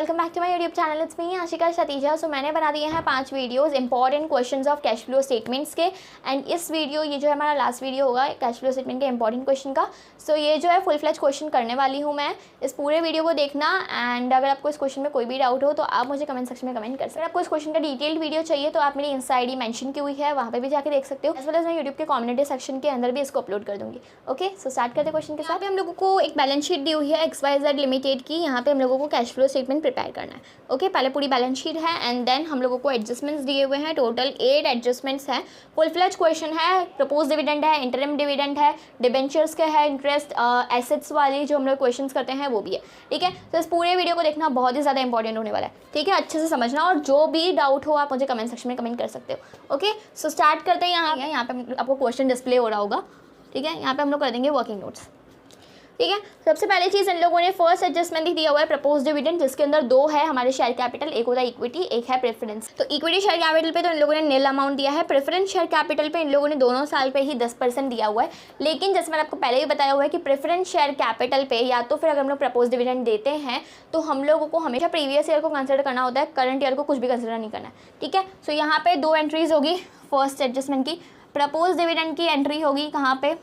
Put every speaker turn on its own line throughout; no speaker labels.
Welcome back to my YouTube channel. It's me Ashika Sateja. So मैंने बना दिए हैं 5 videos important questions of cash flow statements के। And इस वीडियो ये जो है हमारा लास्ट वीडियो होगा कैश फ्लो स्टेटमेंट के इंपॉर्टेंट क्वेश्चन का। सो ये जो है फुल फ्लेज क्वेश्चन करने वाली हूँ मैं। इस पूरे वीडियो को देखना एंड अगर आपको इस क्वेश्चन में कोई भी डाउट हो तो आप मुझे कमेंट सेक्शन में कमेंट कर सकते हैं। आपको इस क्वेश्चन का डिटेल्ड वीडियो चाहिए तो आप मेरी इंस्टा आईडी मेंशन की हुई है, वहाँ पर भी जाकर देख सकते हो। एज वेल एज मैं यूट्यूब के कम्युनिटी सेक्शन के अंदर भी इसको अपलोड कर दूँगी। ओके, सो स्टार्ट करते क्वेश्चन के साथ। हम लोगों को एक बैलेंस शीट दी हुई है XYZ लिमिटेड की। यहाँ पे हम लोगों को कैश फ्लो स्टेटमेंट प्रिपेयर करना है। ओके, पहले पूरी बैलेंस शीट है एंड देन हम लोगों को एडजस्टमेंट्स दिए हुए हैं। टोटल 8 एडजस्टमेंट्स हैं। फुल फ्लेज क्वेश्चन है। प्रपोज डिविडेंड है, इंटरिम डिविडेंड है, डिबेंचर्स के है, इंटरेस्ट एसेट्स वाली जो हम लोग क्वेश्चन करते हैं वो भी है। ठीक है, तो इस पूरे वीडियो को देखना बहुत ही ज़्यादा इंपॉर्टेंट होने वाला है। ठीक है, अच्छे से समझना और जो भी डाउट हो आप मुझे कमेंट सेक्शन में कमेंट कर सकते हो। ओके, सो स्टार्ट करते हैं। यहाँ पे आपको क्वेश्चन डिस्प्ले हो रहा होगा। ठीक है, यहाँ पे हम लोग कर देंगे वर्किंग नोट्स। ठीक है, सबसे पहले चीज़ इन लोगों ने फर्स्ट एडजस्टमेंट ही दिया हुआ है प्रपोज डिविडेंड, जिसके अंदर 2 है हमारे शेयर कैपिटल, एक होता है इक्विटी, एक है प्रेफरेंस। तो इक्विटी शेयर कैपिटल पे तो इन लोगों ने नील अमाउंट दिया है। प्रेफरेंस शेयर कैपिटल पे इन लोगों ने दोनों साल पे ही 10% दिया हुआ है। लेकिन जैसे मैंने आपको पहले भी बताया हुआ है कि प्रेफरेंस शेयर कैपिटल पे या तो फिर अगर हम लोग प्रपोज डिविडेंड देते हैं तो हम लोगों को हमेशा प्रीवियस ईयर को कंसिडर करना होता है, करंट ईयर को कुछ भी कंसिडर नहीं करना है। ठीक है, सो यहाँ पे 2 एंट्रीज होगी फर्स्ट एडजस्टमेंट की। प्रपोज डिविडेंड की एंट्री होगी कहाँ पे,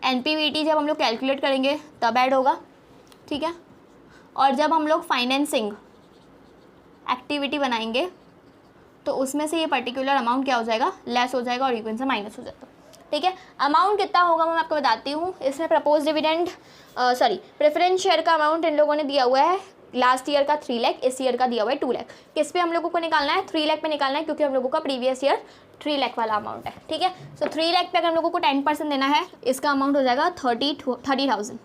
NPVT जब हम लोग कैलकुलेट करेंगे तब ऐड होगा। ठीक है, और जब हम लोग फाइनेंसिंग एक्टिविटी बनाएंगे तो उसमें से ये पर्टिकुलर अमाउंट क्या हो जाएगा, लेस हो जाएगा और इक्वल से माइनस हो जाएगा। ठीक है, अमाउंट कितना होगा मैं आपको बताती हूँ। इसमें प्रपोज डिविडेंड प्रेफरेंस शेयर का अमाउंट इन लोगों ने दिया हुआ है लास्ट ईयर का 3 लाख, इस ईयर का दिया हुआ है 2 लाख। किस पे हम लोगों को निकालना है, 3 लाख पे निकालना है, क्योंकि हम लोगों का प्रीवियस ईयर 3 लाख वाला अमाउंट है। ठीक है, सो 3 लाख पे अगर हम लोगों को 10% देना है, इसका अमाउंट हो जाएगा 30,000।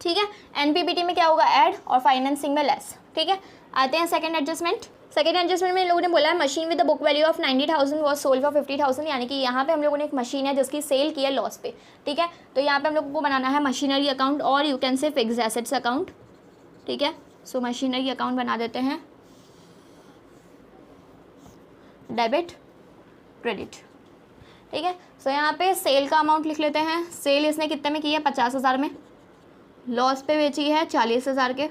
ठीक है, NPBT में क्या होगा, ऐड, और फाइनेंसिंग में लेस। ठीक है, आते हैं सेकंड एडजस्टमेंट। सेकंड एडजस्टमेंट में इन लोगों ने बोला है machine with the book value of 90,000 was sold for 50,000, यानी कि यहाँ पे हम लोगों ने एक मशीन है जिसकी सेल की है लॉस पे। ठीक है, तो यहाँ पे हम लोगों को बनाना है मशीनरी अकाउंट और you can say fix assets account. ठीक है, सो मशीनरी अकाउंट बना देते हैं डेबिट क्रेडिट। ठीक है, सो यहाँ पे सेल का अमाउंट लिख लेते हैं। सेल इसने कितने में की है, 50,000 में। लॉस पे बेची है 40,000 के,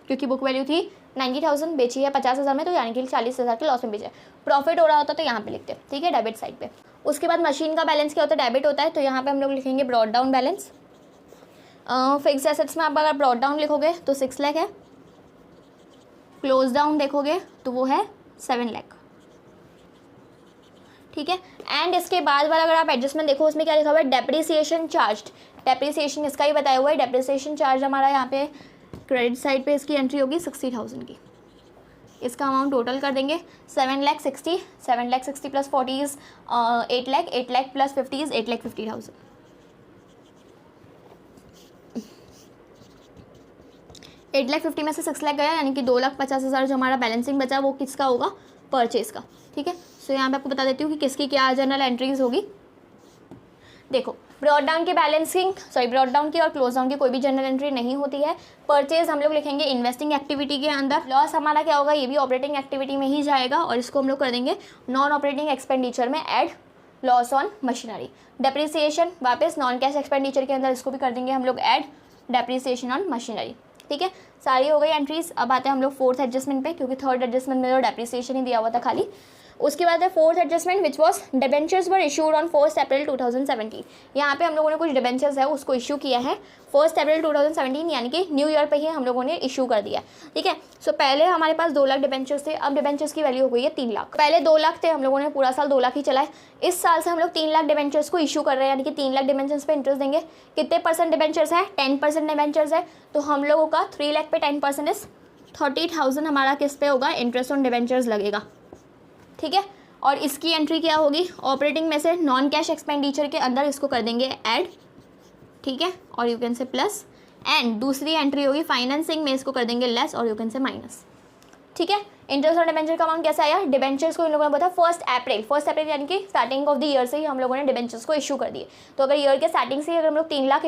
क्योंकि बुक वैल्यू थी 90,000, बेची है 50,000 में, तो यानी कि 40,000 के लॉस में बेचे। प्रॉफिट हो रहा होता तो यहाँ पे लिखते हैं। ठीक है, डेबिट साइड पे। उसके बाद मशीन का बैलेंस क्या होता है, डेबिट होता है, तो यहाँ पे हम लोग लिखेंगे brought down balance. Fix assets में आप अगर ब्रॉड डाउन लिखोगे तो 6 लाख है, क्लोज डाउन देखोगे तो वो है 7 लाख। ठीक है, एंड इसके बाद वाला अगर आप एडजस्टमेंट देखो उसमें क्या लिखा हुआ है, डेप्रिसिएशन चार्ज। डेप्रिसिएशन इसका ही बताया हुआ है। डेप्रिसिएशन चार्ज हमारा यहाँ पे क्रेडिट साइड पे इसकी एंट्री होगी 60,000 की। इसका अमाउंट टोटल कर देंगे 7,60,000। 7,60,000 प्लस 40 8 लाख, 8 लाख प्लस 50 8,50,000। 8,50,000 में से 6 लाख गया, यानी कि 2,50,000 जो हमारा बैलेंसिंग बचा वो किसका होगा, परचेज का। ठीक है, सो यहाँ पे आपको बता देती हूँ कि किसकी क्या जर्नल एंट्रीज होगी। देखो, ब्रॉड डाउन की बैलेंसिंग ब्रॉड डाउन की और क्लोज डाउन की कोई भी जर्नल एंट्री नहीं होती है। परचेज हम लोग लिखेंगे इन्वेस्टिंग एक्टिविटी के अंदर। लॉस हमारा क्या होगा, ये भी ऑपरेटिंग एक्टिविटी में ही जाएगा और इसको हम लोग कर देंगे नॉन ऑपरेटिंग एक्सपेंडिचर में add, loss on machinery. Depreciation वापस नॉन कैश एक्सपेंडिचर के अंदर, इसको भी कर देंगे हम लोग ऐड, डेप्रिसिएशन ऑन मशीनरी। ठीक है, सारी हो गई एंट्रीज। अब आते हैं हम लोग फोर्थ एडजस्टमेंट पे, क्योंकि थर्ड एडजस्टमेंट में तो डेप्रिसिएशन ही दिया हुआ था खाली। उसके बाद है fourth adjustment which was debentures were issued on 1 अप्रैल 2017। यहाँ पे हम लोगों ने कुछ डिबेंचर्स है उसको इशू किया है 1 अप्रैल 2017, यानी कि न्यू ईयर पे ही हम लोगों ने इशू कर दिया। ठीक है, सो पहले हमारे पास 2 लाख डिबेंचर्स थे, अब डिबेंचर्स की वैल्यू हो गई है 3 लाख। पहले 2 लाख थे, हम लोगों ने पूरा साल 2 लाख ही चलाए। इस साल से हम लोग 3 लाख डिबेंचर्स को इशू कर रहे हैं, यानी कि 3 लाख डिबेंचर्स पे इंटरेस्ट देंगे। कितने % डिबेंचर्स है, 10% डिबेंचर्स है, तो हम लोगों का 3 लाख पे 10% इज 30,000 हमारा किस पे होगा, इंटरेस्ट ऑन डिबेंचर्स लगेगा। ठीक है, और इसकी एंट्री क्या होगी, ऑपरेटिंग में से नॉन कैश एक्सपेंडिचर के अंदर इसको कर देंगे ऐड। ठीक है, और you can say plus, and दूसरी एंट्री होगी फाइनेंसिंग में, इसको कर देंगे लेस और यू कैन से माइनस। ठीक है, इंटरेस्ट ऑन डिबेंचर का अमाउंट कैसे आया, डिबेंचर्स को इन लोगों ने बताया 1 अप्रैल यानी कि स्टार्टिंग ऑफ द ईयर से ही हम लोगों ने डिबेंचर्स को इशू कर दिए। तो अगर ईयर के स्टार्टिंग से ही अगर हम लोग 3 लाख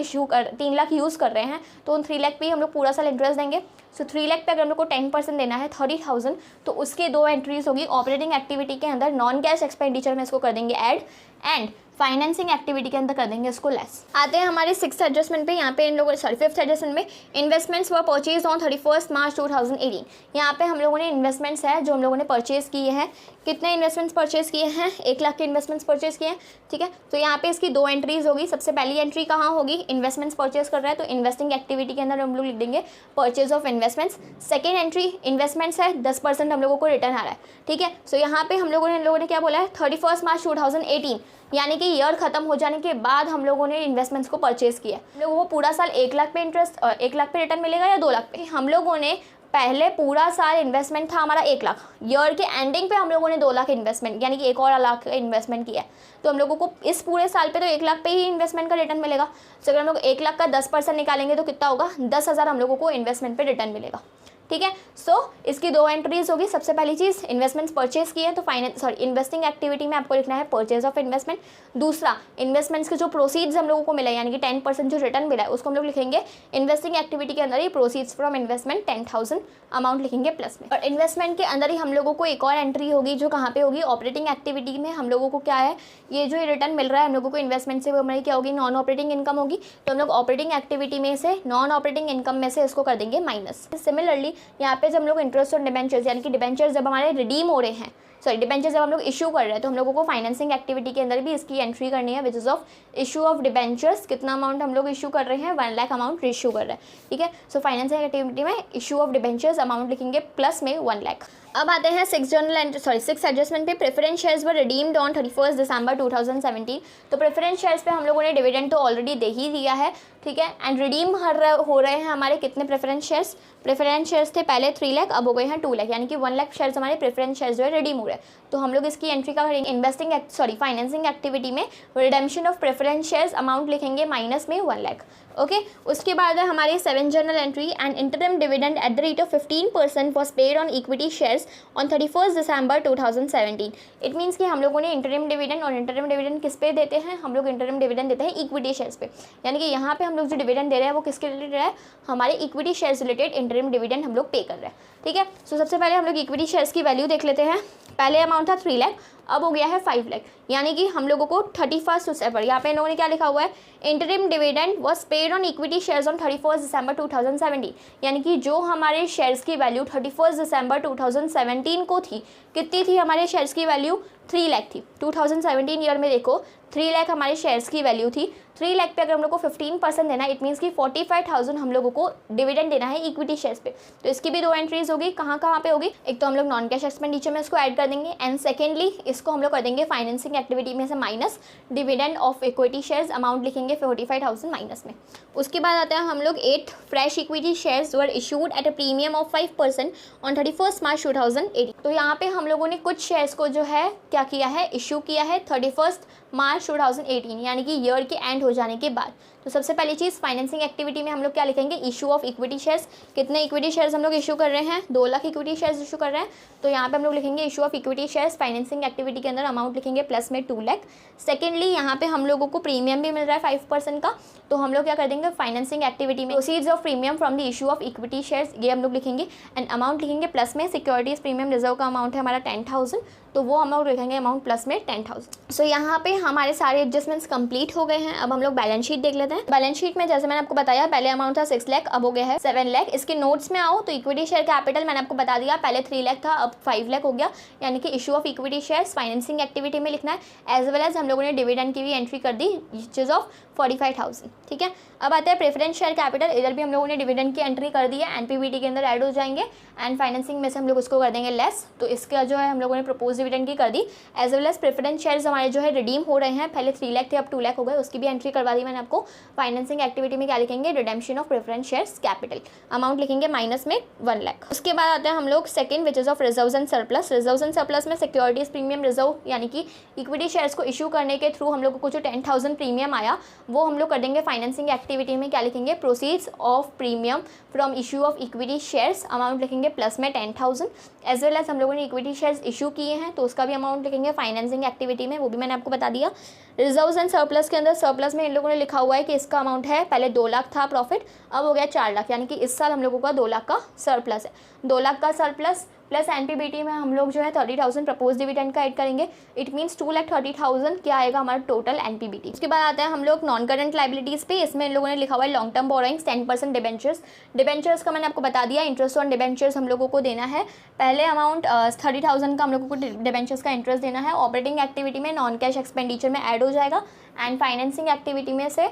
यूज़ कर रहे हैं तो उन 3 लाख पे ही हम लोग पूरा साल इंटरेस्ट देंगे। सो 3 लाख पे अगर हम लोग को 10% देना है 30,000, तो उसके 2 एंट्रीज होगी ऑपरेटिंग एक्टिविटी के अंदर, नॉन कैश एक्सपेंडिचर में इसको कर देंगे ऐड, एंड फाइनेंसिंग एक्टिविटी के अंदर कर देंगे इसको लेस। आते हैं हमारे 6th एडजस्टमेंट पे। यहाँ पे इन लोगों 5th एडजस्टमेंट में इन्वेस्टमेंट्स वर परचेज ऑन 31 मार्च 2018। यहाँ पे हम लोगों ने इन्वेस्टमेंट्स है जो हम लोगों ने परचेज किए हैं। कितने इन्वेस्टमेंट्स परचेज किए हैं? 1 लाख के इन्वेस्टमेंट्स परचेज किए हैं, ठीक है। तो यहाँ पे इसकी 2 एंट्रीज होगी। सबसे पहली एंट्री कहाँ होगी? इन्वेस्टमेंट्स परचेज कर रहा है तो इन्वेस्टिंग एक्टिविटी के अंदर हम लोग लिख देंगे purchase of investments. Second entry investments है, 10% हम लोगों को रिटर्न आ रहा है, ठीक है। सो यहाँ पे हम लोगों ने क्या बोला है? 31 मार्च 2018 यानी कि ईयर खत्म हो जाने के बाद हम लोगों ने इन्वेस्टमेंट्स को परचेज किया। हम लोगों को पूरा साल 1 लाख पे इंटरेस्ट 1 लाख पे रिटर्न मिलेगा या 2 लाख पे? हम लोगों ने पहले पूरा साल इन्वेस्टमेंट था हमारा 1 लाख, ईयर के एंडिंग पे हम लोगों ने 2 लाख इन्वेस्टमेंट यानी कि 1 और लाख का इन्वेस्टमेंट किया है। तो हम लोगों को इस पूरे साल पे तो 1 लाख पे ही इन्वेस्टमेंट का रिटर्न मिलेगा। तो अगर हम लोग 1 लाख का 10% निकालेंगे तो कितना होगा? 10,000 हम लोगों को इन्वेस्टमेंट पे रिटर्न मिलेगा, ठीक है। सो इसकी 2 एंट्रीज होगी। सबसे पहली चीज़ इन्वेस्टमेंट्स परचेज किए हैं तो इन्वेस्टिंग एक्टिविटी में आपको लिखना है परचेज ऑफ इन्वेस्टमेंट। दूसरा इन्वेस्टमेंट्स के जो प्रोसीड्स हम लोगों को मिला यानी कि 10% जो रिटर्न मिला है उसको हम लोग लिखेंगे इन्वेस्टिंग एक्टिविटी के अंदर ही प्रोसीड्स फ्रॉम इन्वेस्टमेंट 10,000 अमाउंट लिखेंगे प्लस में। और इन्वेस्टमेंट के अंदर ही हम लोगों को एक और एंट्री होगी जो कहाँ पे होगी? ऑपरेटिंग एक्टिविटी में। हम लोगों को क्या है ये जो रिटर्न मिल रहा है हम लोगों को इन्वेस्टमेंट से, वो हमारी क्या होगी? नॉन ऑपरेटिंग इनकम होगी। तो हम लोग ऑपरेटिंग एक्टिविटी में से नॉन ऑपरेटिंग इनकम में से इसको कर देंगे माइनस। सिमिलरली यहाँ पे जब हम लोग इंटरेस्ट ऑन डिबेंचर्स यानी कि डिबेंचर्स जब हमारे रिडीम हो रहे हैं, डिबेंचर जब हम लोग इशू कर रहे हैं तो हम लोगों को फाइनेंसिंग एक्टिविटी के अंदर भी इसकी एंट्री करनी है विच is of issue of debentures. कितना अमाउंट हम लोग इशू कर रहे हैं? 1 लाख अमाउंट इशू कर रहे हैं, ठीक है। सो फाइनेंसिंग एक्टिविटी में इशू ऑफ डिबेंचर्स अमाउंट लिखेंगे प्लस में 1 लाख। अब आते हैं 6th एडजस्टमेंट पे। Preference shares were redeemed on 31 दिसंबर 2017। तो प्रेफरेंस शेयर्स पे हम लोगों ने डिविडेंड तो ऑलरेडी दे ही दिया है, ठीक है। एंड रिडीम हो रहे हैं हमारे कितने प्रेफरेंस शेयर्स? प्रेफरेंस शेयर्स थे पहले 3 लाख, अब हो गए हैं 2 लाख यानी कि 1 लाख शेयर्स हमारे प्रेफरेंस शेयर्स जो है रिडीम हो रहे हैं। तो हम लोग इसकी एंट्री का करेंगे फाइनेंसिंग एक्टिविटी में redemption of preference shares amount लिखेंगे माइनस में 1 लाख, ओके। उसके बाद है हमारी 7th journal entry and interim dividend at the rate of 15% was paid on equity shares on 31 December 2017। It means कि हम लोगों ने इंटरिम डिविडेंड, और इंटरिम डिविडेंड किस पे देते हैं? हम लोग इंटरिम डिविडेंड देते हैं इक्विटी शेयर्स पे। यानी कि यहाँ पे हम लोग जो डिविडेंड दे रहे हैं वो किसके रिलेटेड है? हमारे equity shares related interim dividend हम लोग पे कर रहे हैं, ठीक है। सो सबसे पहले हम लोग इक्विटी शेयर्स की वैल्यू देख लेते हैं। पहले अमाउंट था 3 लाख, अब हो गया है 5 लाख यानी कि हम लोगों को 31 दिसंबर, यहाँ पे इन लोगों ने क्या लिखा हुआ है? Interim dividend was paid on equity shares on 31 दिसंबर 2017। यानी कि जो हमारे शेयर्स की वैल्यू 31 दिसंबर 2017 को थी, कितनी थी हमारे शेयर्स की वैल्यू? 3 लाख थी। 2017 ईयर में देखो 3 लाख हमारे शेयर्स की वैल्यू थी। 3 लाख पे अगर हम लोग को 15% देना है, इट मीन्स कि 45,000 हम लोगों को डिविडेंड देना है इक्विटी शेयर्स पे। तो इसकी भी 2 एंट्रीज होगी। कहाँ पे होगी? एक तो हम लोग नॉन कैश एक्सपेंडिचर में इसको ऐड कर देंगे एंड सेकेंडली इसको हम लोग कर देंगे फाइनेंसिंग एक्टिविटी में से minus dividend of equity shares amount लिखेंगे 45,000 माइनस में। उसके बाद आता है हम लोग 8 fresh equity shares were issued at a premium of 5% on 31 मार्च 2018। तो यहाँ पे हम लोगों ने कुछ शेयर्स को जो है क्या किया है? इशू किया है 31 मार्च 2018 यानी कि ईयर के एंड हो जाने के बाद। तो सबसे पहली चीज़ फाइनेंसिंग एक्टिविटी में हम लोग क्या लिखेंगे? Issue of equity shares. कितने इक्विटी शेयर्स हम लोग इशू कर रहे हैं? 2 लाख इक्विटी शेयर्स इशू कर रहे हैं। तो यहाँ पे हम लोग लिखेंगे issue of equity shares financing activity के अंदर अमाउंट लिखेंगे प्लस में 2 लाख। सेकेंडली यहाँ पे हम लोगों को प्रीमियम भी मिल रहा है 5% का, तो हम लोग क्या कर देंगे? फाइनेंसिंग एक्टिविटी में proceeds of premium from the issue of equity shares, ये हम लोग लिखेंगे एंड अमाउंट लिखेंगे प्लस में सिक्योरिटीज प्रीमियम रिजर्व का अमाउंट है हमारा 10,000, तो वो हम लोग लिखेंगे अमाउंट प्लस में 10,000। सो यहाँ पे हमारे सारे एडजस्टमेंट्स कंप्लीट हो गए हैं। अब हम लोग बैलेंस शीट देख लेते हैं। बैलेंस शीट में जैसे मैंने आपको बताया पहले अमाउंट था 6 लाख, अब हो गया है 7 लाख। इसके नोट्स में आओ तो इक्विटी शेयर कैपिटल मैंने आपको बता दिया, पहले 3 लाख था अब 5 लाख हो गया, यानी कि issue of equity shares financing activity में लिखना है एज वेल एज हम लोगों ने डिविडेंड की भी एंट्री कर दी विच इज ऑफ 45,000, ठीक है। अब आता है प्रेफरेंस शेयर कैपिटल, इधर भी हम लोगों ने डिविडेंड की एंट्री कर दी है, एनपीबीटी के अंदर ऐड हो जाएंगे एंड फाइनेंसिंग में से हम लोग उसको कर देंगे लेस, तो इसका जो है हम लोगों ने प्रपोज डिविडेंड की कर दी as well as preference shares हमारे जो है रिडीम हो रहे हैं, पहले 3 लाख थे अब 2 लाख हो गए, उसकी भी एंट्री करवा दी मैंने आपको। फाइनेंसिंग एक्टिविटी में क्या लिखेंगे? Redemption of preference shares capital amount लिखेंगे माइनस में 1 लाख। उसके बाद आते हैं हम लोग second which is of reserves and surplus. Reserves and surplus में सिक्योरिटीज प्रीमियम रिजर्व यानी कि इक्विटी शेयर्स को इशू करने के थ्रू हम लोग को जो 10,000 प्रीमियम आया वो हम लोग कर देंगे फाइनेंसिंग एक्टिविटी में, क्या लिखेंगे? Proceeds of premium from issue of equity shares amount लिखेंगे प्लस में 10,000 एज वेल एज हम लोगों ने इक्विटी शेयर्स इशू किए हैं तो उसका भी अमाउंट लिखेंगे फाइनेंसिंग एक्टिविटी में, वो भी मैंने आपको बता दिया। रिजर्व्स एंड सरप्लस के अंदर सरप्लस में इन लोगों ने लिखा हुआ है कि इसका अमाउंट है पहले 2 लाख था प्रॉफिट, अब हो गया 4 लाख, यानी कि इस साल हम लोगों का 2 लाख का सरप्लस है। 2 लाख का सरप्लस प्लस एनपीबीटी में हम लोग जो है 30,000 प्रपोज डिविडेंड का ऐड करेंगे। इट मीन्स 2,30,000 क्या आएगा हमारा टोटल एनपीबीटी। उसके बाद आता है हम लोग नॉन करंट लाइबिलिटीज़ पे। इसमें इन लोगों ने लिखा हुआ है long term borrowings 10% debentures. Debentures का मैंने आपको बता दिया, इंटरेस्ट ऑन डिबेंचर्स हम लोगों को देना है। पहले अमाउंट 30,000 का हम लोगों को डिबेंचर्स का इंटरेस्ट देना है। ऑपरेटिंग एक्टिविटी में नॉन कैश एक्सपेंडिचर में ऐड हो जाएगा एंड फाइनेंसिंग एक्टिविटी में से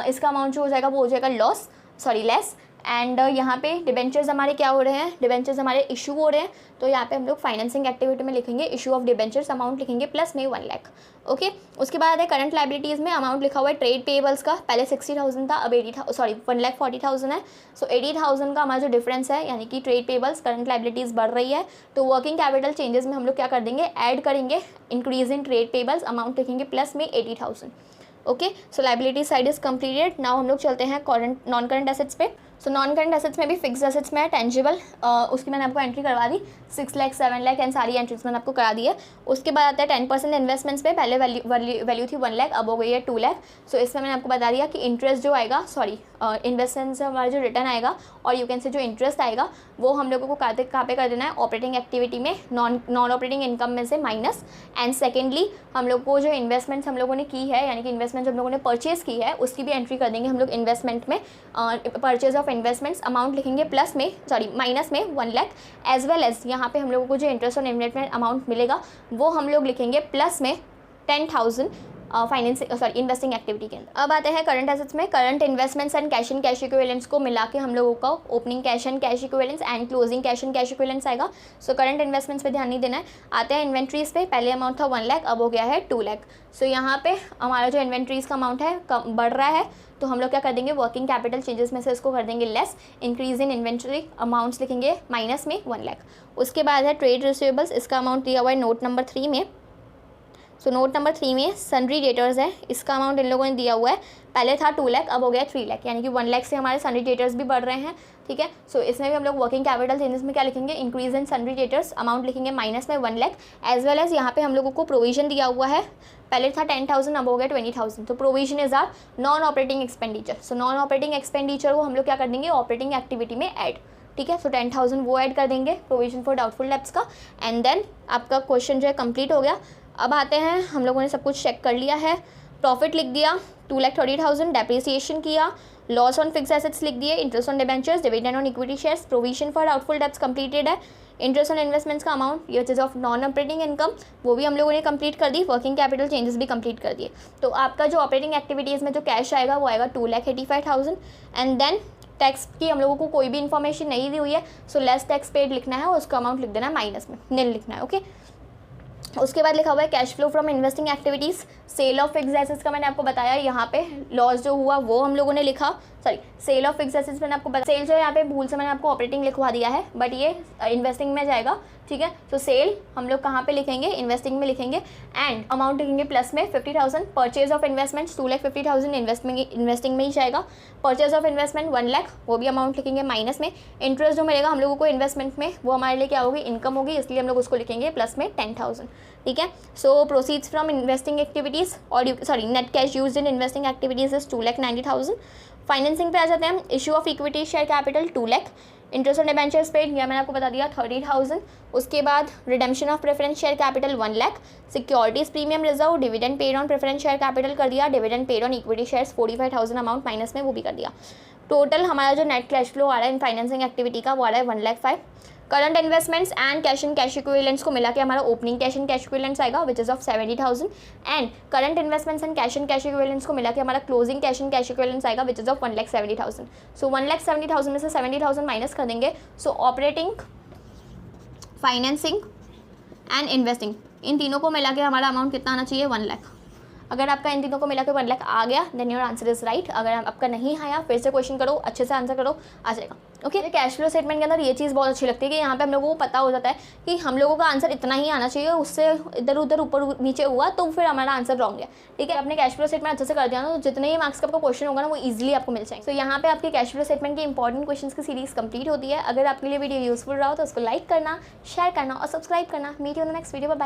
इसका अमाउंट जो हो जाएगा वो हो जाएगा लेस। एंड यहाँ पे डिबेंचर्स हमारे क्या हो रहे हैं, डिबेंचर्स हमारे इशू हो रहे हैं, तो यहाँ पे हम लोग फाइनेंसिंग एक्टिविटी में लिखेंगे इशू ऑफ डिबेंचर्स, अमाउंट लिखेंगे प्लस में 1 लाख। ओके, उसके बाद है करंट लाइबिलिटीज़ में अमाउंट लिखा हुआ है ट्रेड पेबल्स का। पहले 60,000 था, अब 1,40,000 है। सो 80,000 का हमारा जो डिफरेंस है, यानी कि ट्रेड पेबल्स करंट लाइबिलिटीज़ बढ़ रही है, तो वर्किंग कैपिटल चेंजेस में हम लोग क्या कर देंगे, ऐड करेंगे increase in trade payables, amount लिखेंगे प्लस में 80,000। Okay, so liability side is completed. Now हम लोग चलते हैं नॉन करंट एसेट्स पे। सो नॉन करंट एसेट्स में भी फिक्स एसेट्स में है टेंजिबल, उसकी मैंने आपको एंट्री करवा दी, 6 लाख 7 लाख एंड सारी एंट्रीज मैंने आपको करा दी है। उसके बाद आता है 10% इन्वेस्टमेंट्स पे। पहले वैल्यू थी 1 लाख, अब हो गई है 2 लाख। सो इसमें मैंने आपको बता दिया कि इंटरेस्ट जो आएगा, इन्वेस्टमेंट से हमारा जो रिटर्न आएगा और यू कैन से जो इंटरेस्ट आएगा वो हम लोगों को कहाँ पे कर देना है, ऑपरेटिंग एक्टिविटी में नॉन ऑपरेटिंग इनकम में से माइनस। एंड सेकेंडली हम लोग को जो इन्वेस्टमेंट्स हम लोगों ने की है, यानी कि इन्वेस्टमेंट हम लोगों ने परचेज़ की है, उसकी भी एंट्री कर देंगे हम लोग इन्वेस्टमेंट में। परचेज ऑफ इन्वेस्टमेंट्स अमाउंट लिखेंगे माइनस में 1 लाख, एज वेल एज यहाँ पे हम लोगों को जो इंटरेस्ट ऑन इन्वेस्टमेंट अमाउंट मिलेगा वो हम लोग लिखेंगे प्लस में 10,000 इन्वेस्टिंग एक्टिविटी के अंदर। अब आते हैं करंट एसेट्स में। Current investments and cash equivalents को मिला के हम लोगों का opening cash and cash equivalents and closing cash and cash equivalents आएगा। सो करंट इन्वेस्टमेंट्स पे ध्यान नहीं देना है। आते हैं इन्वेंट्रीज पे। पहले अमाउंट था 1 लाख, अब हो गया है 2 लाख। सो यहाँ पे हमारा जो इन्वेंट्रीज का अमाउंट है बढ़ रहा है, तो हम लोग क्या कर देंगे, वर्किंग कैपिटल चेंजेस में से इसको कर देंगे less. Increase in inventory amounts लिखेंगे माइनस में 1 लाख। उसके बाद है ट्रेड रिसीवेबल्स, इसका अमाउंट दिया हुआ है नोट नंबर 3 में। सो नोट नंबर 3 में सन्ड्री डेटर्स है, इसका अमाउंट इन लोगों ने दिया हुआ है, पहले था 2 लाख, अब हो गया 3 लाख, यानी कि 1 लाख से हमारे सन्ड्री डेटर्स भी बढ़ रहे हैं। ठीक है, सो इसमें भी हम लोग वर्किंग कैपिटल चेंजेस में क्या लिखेंगे, increase in sundry debtors, amount लिखेंगे माइनस में 1 लाख। एज वेल एज यहाँ पे हम लोगों को प्रोविजन दिया हुआ है, पहले था 10,000, अब हो गया 20,000। तो provision is are non operating expenditure. So non operating expenditure को हम लोग क्या कर देंगे, ऑपरेटिंग एक्टिविटी में ऐड। ठीक है, सो 10,000 वो ऐड कर देंगे प्रोविजन फॉर डाउटफुल डेब्ट्स का। एंड देन आपका क्वेश्चन जो है कंप्लीट हो गया। अब आते हैं, हम लोगों ने सब कुछ चेक कर लिया है। प्रॉफिट लिख दिया 2,30,000, डेप्रिसिएशन किया, लॉस ऑन फिक्स एसेट्स लिख दिए, interest on debentures, dividend on equity shares, provision for doubtful debts completed है। इंटरेस्ट ऑन इन्वेस्टमेंट्स का अमाउंट ये चीज़ ऑफ नॉन ऑपरेटिंग इनकम वो भी हम लोगों ने कंप्लीट कर दी। वर्किंग कैपिटल चेंजेस भी कंप्लीट कर दिए। तो आपका जो ऑपरेटिंग एक्टिविटीज़ में जो कैश आएगा वो आएगा 2,85,000। एंड देन टैक्स की हम लोगों को कोई भी इन्फॉर्मेशन नहीं दी हुई है, सो लेस टैक्स पेड लिखना है और उसका अमाउंट लिख देना है माइनस में, निल लिखना है। ओके, उसके बाद लिखा हुआ है cash flow from investing activities. Sale of fix assets का मैंने आपको बताया, यहाँ पे लॉस जो हुआ वो हम लोगों ने लिखा, सेल ऑफ फिक्स एसेट्स मैंने आपको बताया। सेल जो है यहाँ पे भूल से मैंने आपको ऑपरेटिंग लिखवा दिया है, बट ये इन्वेस्टिंग में जाएगा। ठीक है, तो सेल हम लोग कहाँ पे लिखेंगे, इन्वेस्टिंग में लिखेंगे। एंड अमाउंट लिखेंगे प्लस में 50,000। परचेज ऑफ इन्वेस्टमेंट्स 2,50,000 इन्वेस्टिंग में ही जाएगा। परचेज ऑफ इन्वेस्टमेंट 1 लाख, वो भी अमाउंट लिखेंगे माइनस में। इंटरेस्ट जो मिलेगा हम लोगों को इन्वेस्टमेंट में वो हमारे लिए क्या होगी, इनकम होगी, इसलिए हम लोग उसको लिखेंगे प्लस में 10,000। ठीक है, सो प्रोसीड्स फ्रॉम इन्वेस्टिंग एक्टिविटीज़ और net cash used in investing activities is 2,90,000। Financing पे आ जाते हैं। Issue of equity share capital 2 lakh. Interest on debentures paid या मैंने आपको बता दिया 30,000। उसके बाद redemption of preference share capital 1 lakh. Securities premium reserve, dividend paid on preference share capital कर दिया, dividend paid on equity shares 45,000 amount minus में वो भी कर दिया। टोटल हमारा जो नेट कैश फ्लो आ रहा है इन फाइनेंसिंग एक्टिविटी का वो आ रहा है 1,05,000। Current investments and cash equivalents को मिला के हमारा opening cash and cash equivalents आएगा which is of 70,000। And current investments and cash equivalents को मिला के हमारा closing cash and cash equivalents आएगा विच इज ऑफ 1,70,000। सो 1,70,000 में से 70,000 माइनस कर देंगे। So operating, financing and investing, इन तीनों को मिला के हमारा अमाउंट कितना आना चाहिए, 1 लाख। अगर आपका इन तीनों को मिला के 1 लाख आ गया then your answer is right. अगर आपका नहीं आया फिर से क्वेश्चन करो, अच्छे से आंसर करो, आ जाएगा। ओके, कैश फ्लो स्टेटमेंट के अंदर ये चीज़ बहुत अच्छी लगती है कि यहाँ पे हम लोगों को पता हो जाता है कि हम लोगों का आंसर इतना ही आना चाहिए, उससे इधर उधर ऊपर नीचे हुआ तो फिर हमारा आंसर रॉन्ग है। ठीक है, अपने कैश फ्लो स्टेटमेंट अच्छे से कर दिया ना, तो जितने ही मार्क्स का आपका क्वेश्चन होगा ना वो इजीली आपको मिल जाएंगे। तो यहाँ पे आपके कैश फ्लो स्टेटमेंट की इंपॉर्टेंट क्वेश्चन की सीरीज कंप्लीट होती है। अगर आपके लिए वीडियो यूजफुल रहा हो तो उसको लाइक करना, शेयर करना और सब्सक्राइब करना। Meet you in the next video, bye.